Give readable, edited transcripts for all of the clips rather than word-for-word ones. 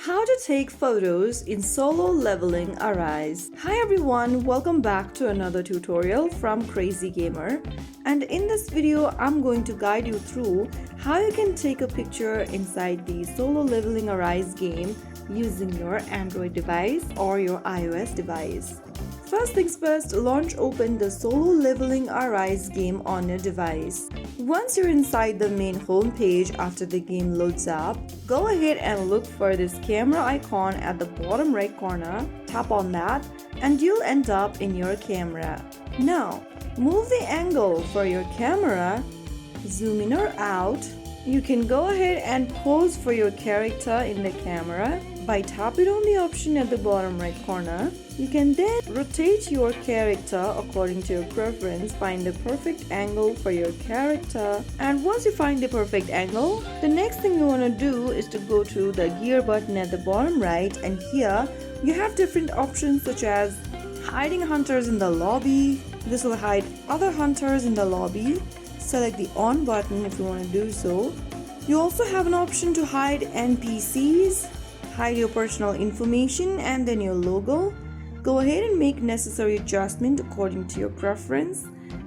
How to take photos in Solo Leveling Arise. Hi everyone, welcome back to another tutorial from Crazy Gamer. And in this video, I'm going to guide you through how you can take a picture inside the Solo Leveling Arise game using your Android device or your iOS device. First things first, launch open the Solo Leveling Arise game on your device. Once you're inside the main home page after the game loads up, go ahead and look for this camera icon at the bottom right corner, tap on that, and you'll end up in your camera. Now, move the angle for your camera, zoom in or out. You can go ahead and pose for your character in the camera by tapping on the option at the bottom right corner. You can then rotate your character according to your preference, find the perfect angle for your character, and once you find the perfect angle, the next thing you want to do is to go to the gear button at the bottom right, and here you have different options such as hiding hunters in the lobby. This will hide other hunters in the lobby. Select the on button if you want to do so. You also have an option to hide NPCs, hide your personal information and then your logo. Go ahead and make necessary adjustment according to your preference.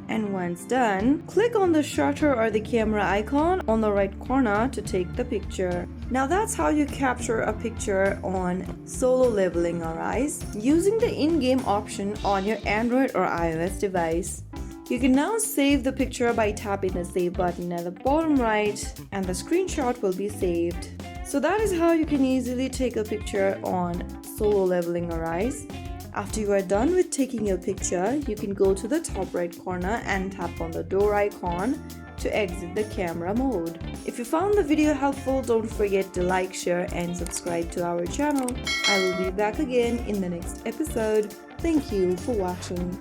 And once done, click on the shutter or the camera icon on the right corner to take the picture. Now that's how you capture a picture on Solo Leveling Arise using the in-game option on your Android or iOS device. You can now save the picture by tapping the save button at the bottom right, and the screenshot will be saved. So that is how you can easily take a picture on Solo Leveling Arise. After you are done with taking your picture, you can go to the top right corner and tap on the door icon to exit the camera mode. If you found the video helpful, don't forget to like, share and subscribe to our channel. I will be back again in the next episode. Thank you for watching.